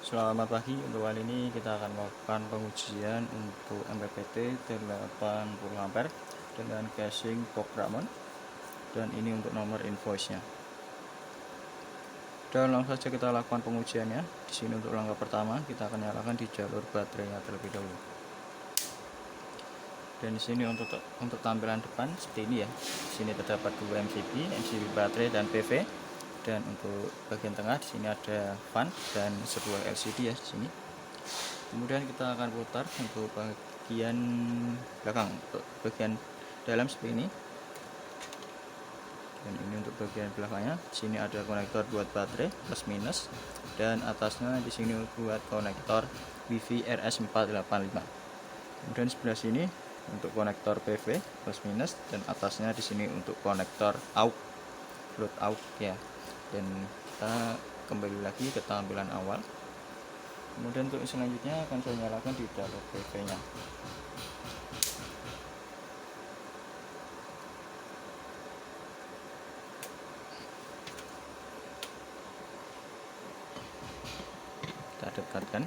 Selamat pagi, untuk kali ini kita akan melakukan pengujian untuk MPPT 80 ampere dengan casing box Ramon, dan ini untuk nomor invoice-nya. Dan langsung saja kita lakukan pengujiannya. Di sini untuk langkah pertama kita akan nyalakan di jalur baterainya terlebih dahulu. Dan di sini untuk tampilan depan seperti ini ya. Di sini terdapat 2 MCB baterai dan PV. Dan untuk bagian tengah di sini ada fan dan sebuah LCD ya di sini. Kemudian kita akan putar untuk bagian belakang, untuk bagian dalam seperti ini. Dan ini untuk bagian belakangnya. Di sini ada konektor buat baterai plus minus, dan atasnya di sini buat konektor WiFi RS485. Kemudian sebelah sini untuk konektor PV plus minus, dan atasnya di sini untuk konektor AUX, load AUX ya. Dan kita kembali lagi ke tampilan awal. Kemudian untuk selanjutnya akan saya nyalakan di jalur PV nya. Kita dekatkan.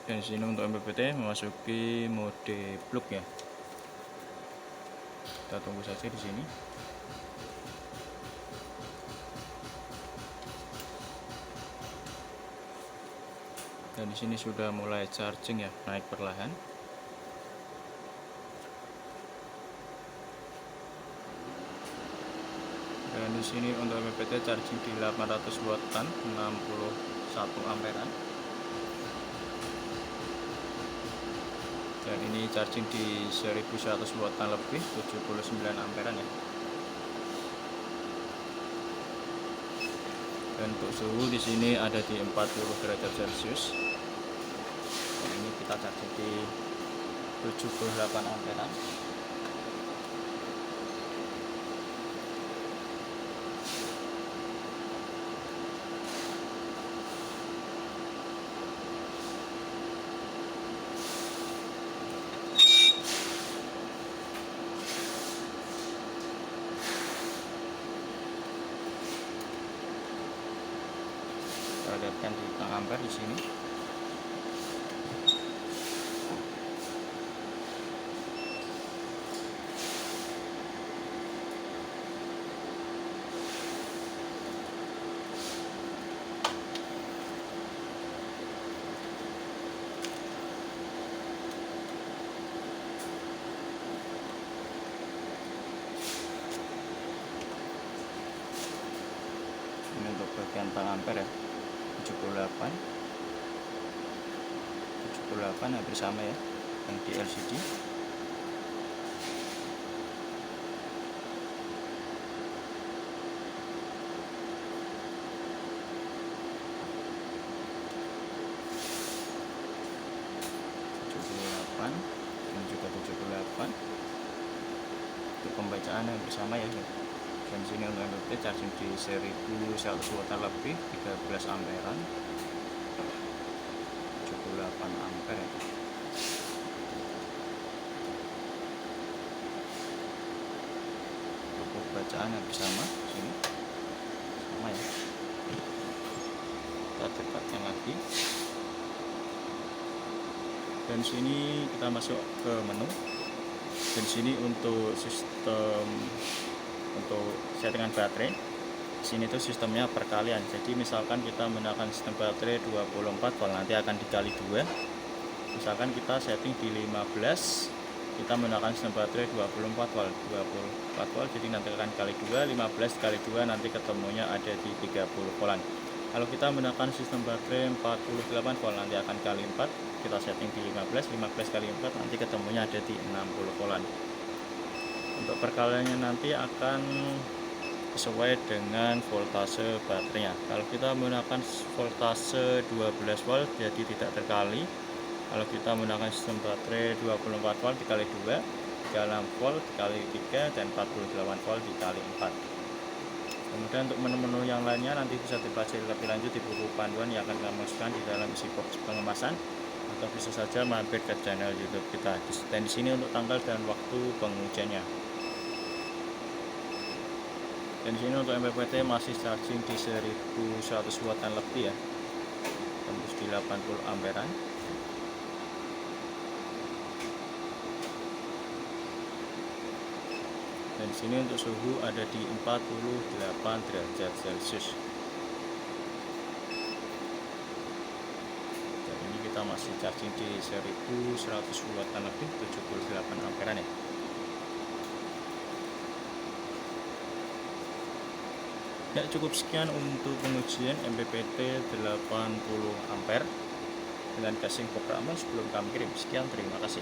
Dan di sini untuk MPPT memasuki mode plug ya. Kita tunggu saja di sini. Dan di sini sudah mulai charging ya, naik perlahan. Dan di sini untuk MPPT charging di 800 wattan, 61 amperan. Dan ini charging di 1100 wattan lebih, 79 amperan ya. Dan untuk suhu di sini ada di 40 derajat Celcius. Dan ini kita charging di 78 amperan. Kita lihatkan di ampere di sini. Ini untuk bagian ampere ya, 78 hampir sama ya yang di LCD. Dan juga 78 untuk pembacaan yang bersama ya. Dan di sini untuk MPPT charging di 1100 watt lebih, 13 amperan, 78 ampere ya. Untuk bacaan yang bersama di sini sama ya. Kita dekatkan lagi. Dan sini kita masuk ke menu. Dan sini untuk sistem untuk settingan baterai. Di sini tuh sistemnya perkalian. Jadi misalkan kita menggunakan sistem baterai 24 volt, nanti akan dikali 2. Misalkan kita setting di 15, kita menggunakan sistem baterai 24 volt, jadi nanti akan kali 2, 15 kali 2 nanti ketemunya ada di 30 volt. Kalau kita menggunakan sistem baterai 48 volt, nanti akan kali 4, kita setting di 15 kali 4 nanti ketemunya ada di 60 volt. Untuk perkaliannya nanti akan sesuai dengan voltase baterainya. Kalau kita menggunakan voltase 12 volt jadi tidak terkali. Kalau kita menggunakan sistem baterai 24 volt dikali 2, 36 volt dikali 3, dan 48 volt dikali 4. Kemudian untuk menu-menu yang lainnya nanti bisa dipelajari lebih lanjut di buku panduan yang akan kami masukkan di dalam isi box pengemasan, atau bisa saja mampir ke channel YouTube kita. Dan di sini untuk tanggal dan waktu pengujiannya. Dan sini untuk MPPT masih charging di 1100 wattan lebih ya, tembus di 80 amperan. Dan sini untuk suhu ada di 48 derajat Celcius. Dan ini kita masih charging di 1100 wattan lebih, 78 amperan ya. Ya, cukup sekian untuk pengujian MPPT 80 ampere dengan casing Cobra Ammon sebelum kami kirim. Sekian, terima kasih.